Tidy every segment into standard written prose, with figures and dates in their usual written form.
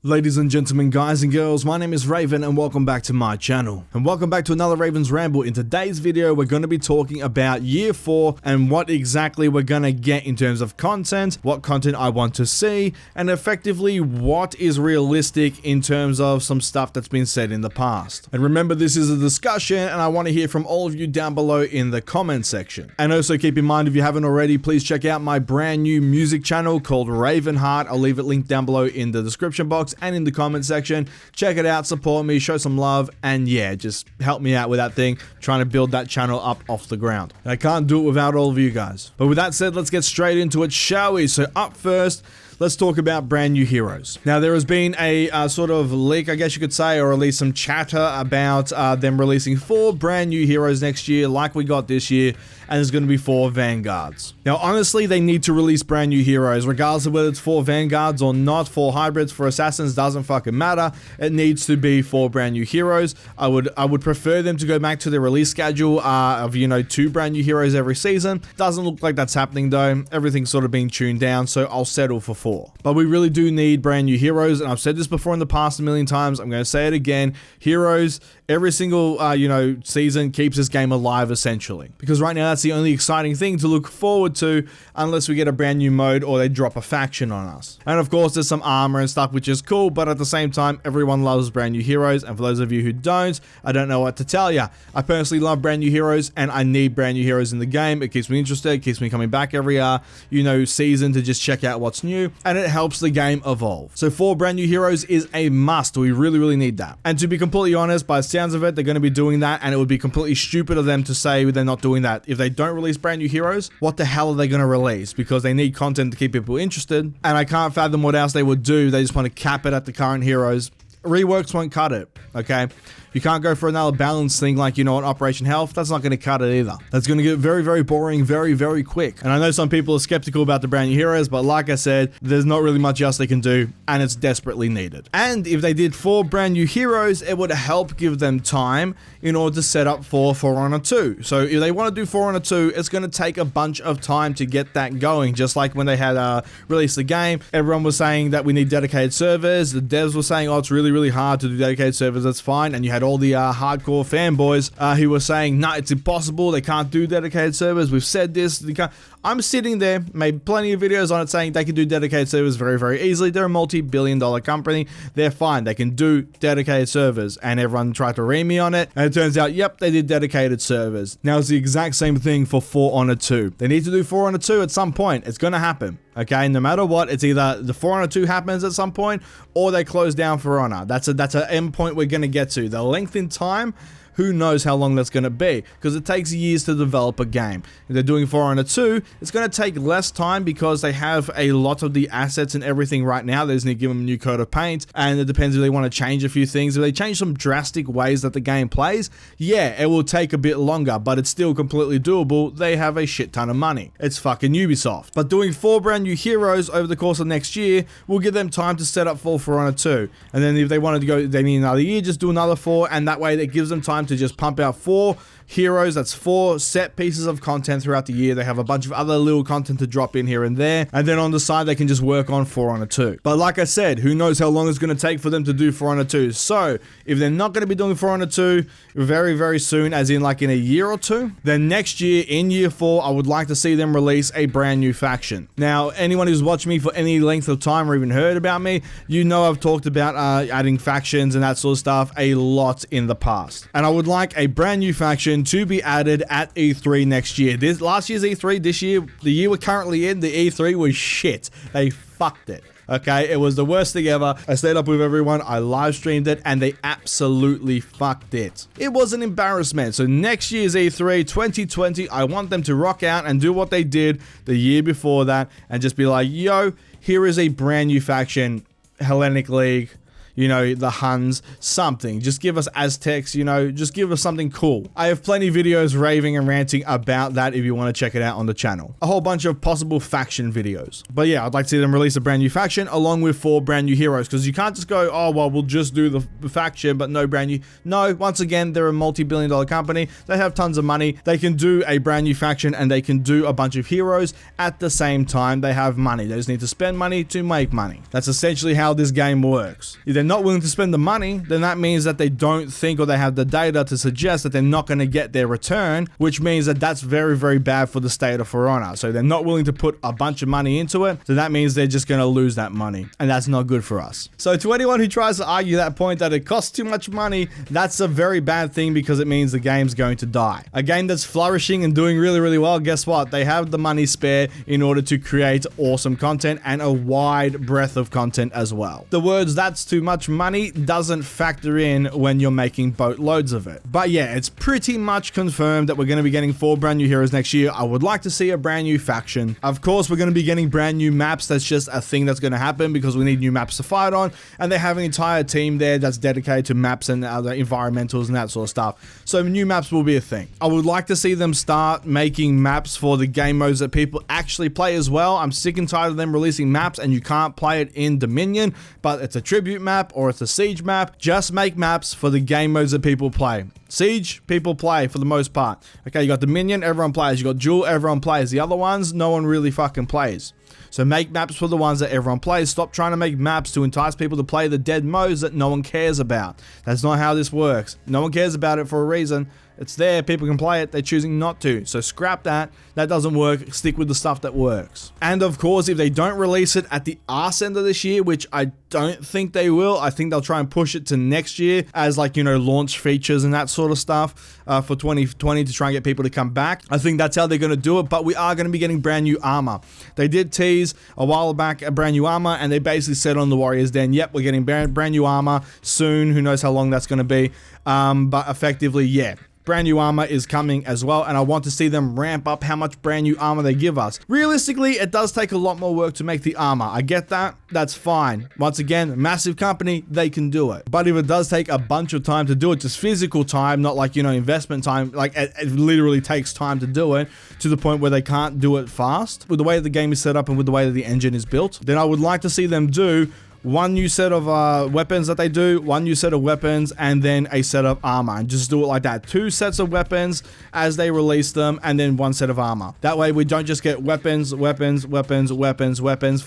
Ladies and gentlemen, guys and girls, my name is Raven and welcome back to my channel. And welcome back to another Raven's Ramble. In today's video, we're going to be talking about Year 4 and what exactly we're going to get in terms of content, what content I want to see, and effectively what is realistic in terms of some stuff that's been said in the past. And remember, this is a discussion and I want to hear from all of you down below in the comment section. And also keep in mind, if you haven't already, please check out my brand new music channel called Reavyne. I'll leave it linked down below in the description box and in the comment section. Check it out, support me, show some love, and yeah, just help me out with that thing, trying to build that channel up off the ground. I can't do it without all of you guys. But with that said, let's get straight into it, shall we? So up first, let's talk about brand new heroes. Now, there has been a sort of leak, I guess you could say, or at least some chatter about them releasing 4 brand new heroes next year, like we got this year, and there's going to be 4 Vanguards. Now, honestly, they need to release brand new heroes, regardless of whether it's 4 Vanguards or not. 4 hybrids, for assassins, doesn't fucking matter. It needs to be 4 brand new heroes. I would prefer them to go back to the release schedule of, 2 brand new heroes every season. Doesn't look like that's happening though. Everything's sort of being tuned down, so I'll settle for 4. But we really do need brand new heroes, and I've said this before in the past a million times. I'm going to say it again. Heroes, every single, season keeps this game alive, essentially. Because right now, that's the only exciting thing to look forward to, unless we get a brand new mode or they drop a faction on us. And of course, there's some armor and stuff, which is cool, but at the same time, everyone loves brand new heroes. And for those of you who don't, I don't know what to tell you. I personally love brand new heroes, and I need brand new heroes in the game. It keeps me interested, it keeps me coming back every, season to just check out what's new, and it helps the game evolve. So 4 brand new heroes is a must. We really, really need that. And to be completely honest, by the sounds of it, they're going to be doing that, and it would be completely stupid of them to say they're not doing that. If they don't release brand new heroes, what the hell are they going to release? Because they need content to keep people interested, and I can't fathom what else they would do. They just want to cap it at the current heroes. Reworks won't cut it, okay? You can't go for another balance thing like, an Operation Health. That's not going to cut it either. That's going to get very, very boring very, very quick. And I know some people are skeptical about the brand new heroes, but like I said, there's not really much else they can do, and it's desperately needed. And if they did 4 brand new heroes, it would help give them time in order to set up for For Honor 2. So if they want to do For Honor 2, it's going to take a bunch of time to get that going. Just like when they had released the game, everyone was saying that we need dedicated servers. The devs were saying, oh, it's really, really hard to do dedicated servers. That's fine. And you had all the hardcore fanboys who were saying, no, it's impossible. They can't do dedicated servers. We've said this. They can't. I'm sitting there, made plenty of videos on it saying they can do dedicated servers very, very easily. They're a multi-billion-dollar company. They're fine. They can do dedicated servers. And everyone tried to ream me on it. And it turns out, yep, they did dedicated servers. Now it's the exact same thing for For Honor 2. They need to do For Honor 2 at some point. It's going to happen. Okay, no matter what, it's either the For Honor 2 happens at some point or they close down For Honor. That's an end point we're going to get to. The length in time, who knows how long that's going to be, because it takes years to develop a game. If they're doing For Honor 2, it's going to take less time because they have a lot of the assets and everything right now. They just need to give them a new coat of paint, and it depends if they want to change a few things. If they change some drastic ways that the game plays, yeah, it will take a bit longer, but it's still completely doable. They have a shit ton of money. It's fucking Ubisoft. But doing 4 brand new heroes over the course of next year will give them time to set up for Honor 2. And then if they wanted to go, they need another year, just do another 4, and that way it gives them time to just pump out 4 heroes. That's 4 set pieces of content throughout the year. They have a bunch of other little content to drop in here and there, and then on the side they can just work on For Honor 2. But like I said, who knows how long it's going to take for them to do For Honor 2. So if they're not going to be doing For Honor 2 very, very soon, as in like in a year or 2, then next year in Year 4 I would like to see them release a brand new faction. Now, anyone who's watched me for any length of time or even heard about me, I've talked about adding factions and that sort of stuff a lot in the past, and I would like a brand new faction to be added at E3 next year. Last year's E3, this year, the year we're currently in, the E3 was shit. They fucked it. Okay, it was the worst thing ever. I stayed up with everyone, I live streamed it, and they absolutely fucked it. It was an embarrassment. So next year's E3 2020, I want them to rock out and do what they did the year before that and just be like, yo, here is a brand new faction, Hellenic League. you know, the Huns, something. Just give us Aztecs, you know, just give us something cool. I have plenty of videos raving and ranting about that if you want to check it out on the channel. A whole bunch of possible faction videos. But yeah, I'd like to see them release a brand new faction along with 4 brand new heroes, because you can't just go, oh, well, we'll just do the faction, but no brand new. No, once again, they're a multi-billion-dollar company. They have tons of money. They can do a brand new faction and they can do a bunch of heroes at the same time. They have money. They just need to spend money to make money. That's essentially how this game works. If they're not willing to spend the money, then that means that they don't think, or they have the data to suggest that they're not going to get their return, which means that that's very, very bad for the state of For Honor. So they're not willing to put a bunch of money into it. So that means they're just going to lose that money. And that's not good for us. So to anyone who tries to argue that point that it costs too much money, that's a very bad thing, because it means the game's going to die. A game that's flourishing and doing really, really well, guess what? They have the money spare in order to create awesome content and a wide breadth of content as well. The words "that's too much money" doesn't factor in when you're making boatloads of it. But yeah, it's pretty much confirmed that we're going to be getting 4 brand new heroes next year. I would like to see a brand new faction. Of course, we're going to be getting brand new maps. That's just a thing that's going to happen because we need new maps to fight on, and they have an entire team there that's dedicated to maps and other environmentals and that sort of stuff. So new maps will be a thing. I would like to see them start making maps for the game modes that people actually play as well. I'm sick and tired of them releasing maps and you can't play it in Dominion, but it's a tribute map or it's a siege map. Just make maps for the game modes that people play. Siege, people play for the most part. Okay, you got Dominion, everyone plays. You got Duel, everyone plays. The other ones, no one really fucking plays. So make maps for the ones that everyone plays. Stop trying to make maps to entice people to play the dead modes that no one cares about. That's not how this works. No one cares about it for a reason. It's there, people can play it, they're choosing not to. So scrap that. That doesn't work. Stick with the stuff that works. And of course, if they don't release it at the arse end of this year, which I don't think they will, I think they'll try and push it to next year as, like, you know, launch features and that sort of stuff for 2020 to try and get people to come back. I think that's how they're going to do it, but we are going to be getting brand new armor. They did tease a while back a brand new armor, and they basically said on the Warriors Den, yep, we're getting brand new armor soon. Who knows how long that's going to be, but effectively, yeah. Brand new armor is coming as well, and I want to see them ramp up how much brand new armor they give us. Realistically, it does take a lot more work to make the armor. I get that. That's fine. Once again, massive company, they can do it. But if it does take a bunch of time to do it, just physical time, not like, you know, investment time, like it literally takes time to do it to the point where they can't do it fast. With the way the game is set up and with the way that the engine is built, then I would like to see them do one new set of weapons that they do, one new set of weapons, and then a set of armor. And just do it like that. 2 sets of weapons as they release them, and then 1 set of armor. That way we don't just get weapons for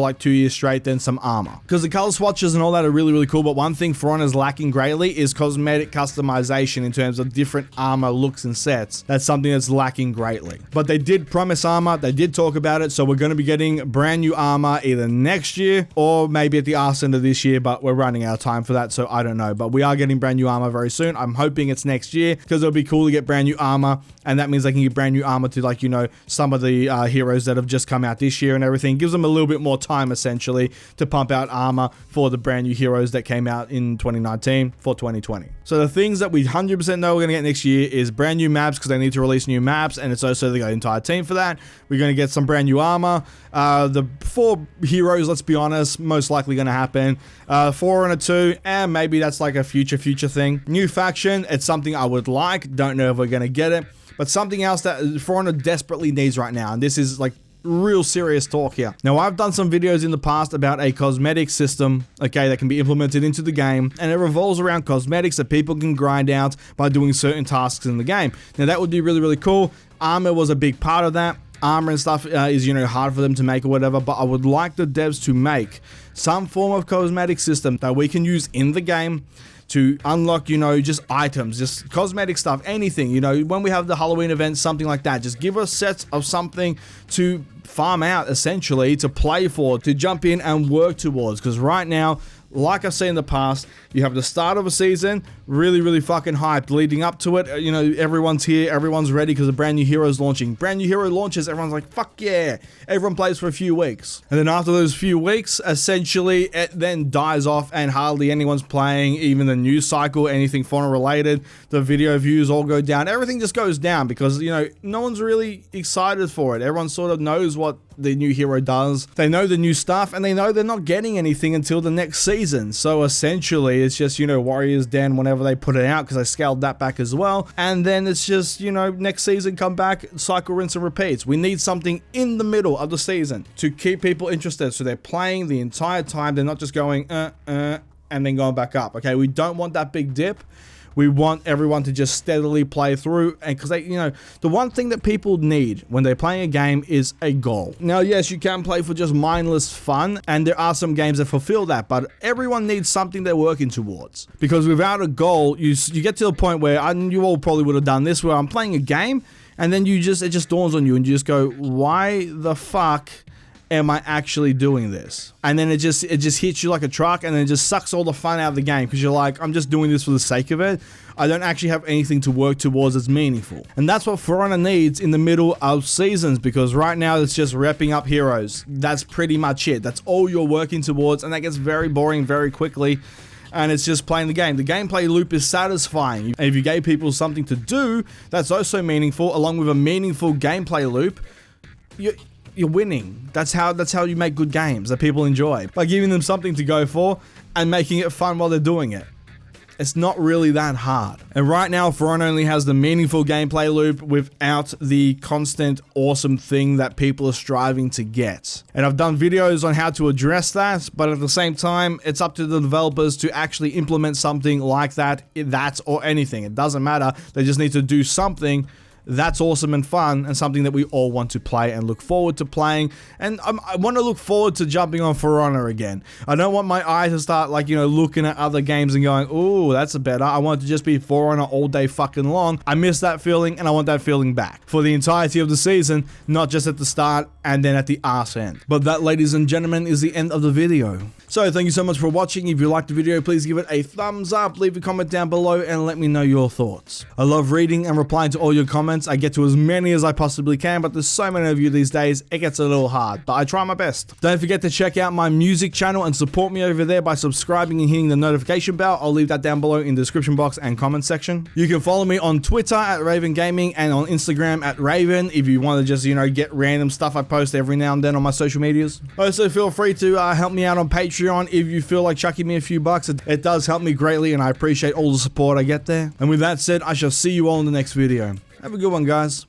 like 2 years straight, then some armor. Because the color swatches and all that are really, really cool, but one thing For Honor is lacking greatly is cosmetic customization in terms of different armor looks and sets. That's something that's lacking greatly. But they did promise armor, they did talk about it, so we're going to be getting brand new armor either next year or maybe at the arse end of this year, but we're running out of time for that, so I don't know. But we are getting brand new armor very soon. I'm hoping it's next year, because it'll be cool to get brand new armor, and that means they can get brand new armor to, like, you know, some of the heroes that have just come out this year and everything. Gives them a little bit more time, essentially, to pump out armor for the brand new heroes that came out in 2019 for 2020. So the things that we 100% know we're going to get next year is brand new maps, because they need to release new maps, and it's also they got an entire team for that. We're going to get some brand new armor. The 4 heroes, let's be honest, most likely going to happen. 4 and a 2, and maybe that's like a future thing. New faction, it's something I would like. Don't know if we're going to get it, but something else that For Honor desperately needs right now, and this is like real serious talk here. Now, I've done some videos in the past about a cosmetic system, okay, that can be implemented into the game, and it revolves around cosmetics that people can grind out by doing certain tasks in the game. Now, that would be really, really cool. Armor was a big part of that. Armor and stuff is, you know, hard for them to make or whatever, but I would like the devs to make some form of cosmetic system that we can use in the game to unlock, you know, just items, just cosmetic stuff, anything, you know, when we have the Halloween event, something like that. Just give us sets of something to farm out, essentially, to play for, to jump in and work towards, because right now, like I've said in the past, you have the start of a season, really, really fucking hyped. Leading up to it, you know, everyone's here, everyone's ready because a brand new hero is launching. Brand new hero launches, everyone's like, fuck yeah. Everyone plays for a few weeks. And then after those few weeks, essentially, it then dies off and hardly anyone's playing. Even the news cycle, anything fauna related, the video views all go down. Everything just goes down because, you know, no one's really excited for it. Everyone sort of knows what the new hero does. They know the new stuff, and they know they're not getting anything until the next season. So essentially, it's just, you know, Warriors Den whenever they put it out, because I scaled that back as well. And then it's just, you know, next season come back, cycle, rinse, and repeats. We need something in the middle of the season to keep people interested, so they're playing the entire time. They're not just going and then going back up. Okay, we don't want that big dip. We want everyone to just steadily play through, and because they, you know, the one thing that people need when they're playing a game is a goal. Now, yes, you can play for just mindless fun, and there are some games that fulfill that, but everyone needs something they're working towards. Because without a goal, you get to the point where, and you all probably would have done this, where I'm playing a game, and then it just dawns on you, and you just go, why the fuck am I actually doing this? And then it just hits you like a truck, and then it just sucks all the fun out of the game, because you're like, I'm just doing this for the sake of it. I don't actually have anything to work towards that's meaningful. And that's what For Honor needs in the middle of seasons, because right now it's just repping up heroes. That's pretty much it. That's all you're working towards, and that gets very boring very quickly. And it's just playing the game. The gameplay loop is satisfying. And if you gave people something to do that's also meaningful, along with a meaningful gameplay loop, you're winning. That's how you make good games that people enjoy, by giving them something to go for and making it fun while they're doing it. It's not really that hard. And right now, For Honor only has the meaningful gameplay loop without the constant awesome thing that people are striving to get. And I've done videos on how to address that, but at the same time, it's up to the developers to actually implement something like that or anything. It doesn't matter. They just need to do something that's awesome and fun, and something that we all want to play and look forward to playing. And I want to look forward to jumping on For Honor again. I don't want my eye to start, like, you know, looking at other games and going, ooh, that's better. I want it to just be For Honor all day fucking long. I miss that feeling, and I want that feeling back for the entirety of the season, not just at the start and then at the arse end. But that, ladies and gentlemen, is the end of the video. So thank you so much for watching. If you liked the video, please give it a thumbs up, leave a comment down below, and let me know your thoughts. I love reading and replying to all your comments. I get to as many as I possibly can, but there's so many of you these days, it gets a little hard, but I try my best. Don't forget to check out my music channel and support me over there by subscribing and hitting the notification bell. I'll leave that down below in the description box and comment section. You can follow me on Twitter at Reavyne Gaming and on Instagram at Reavyne if you want to just, you know, get random stuff I post every now and then on my social medias. Also, feel free to help me out on Patreon if you feel like chucking me a few bucks. It does help me greatly, and I appreciate all the support I get there. And with that said, I shall see you all in the next video. Have a good one, guys.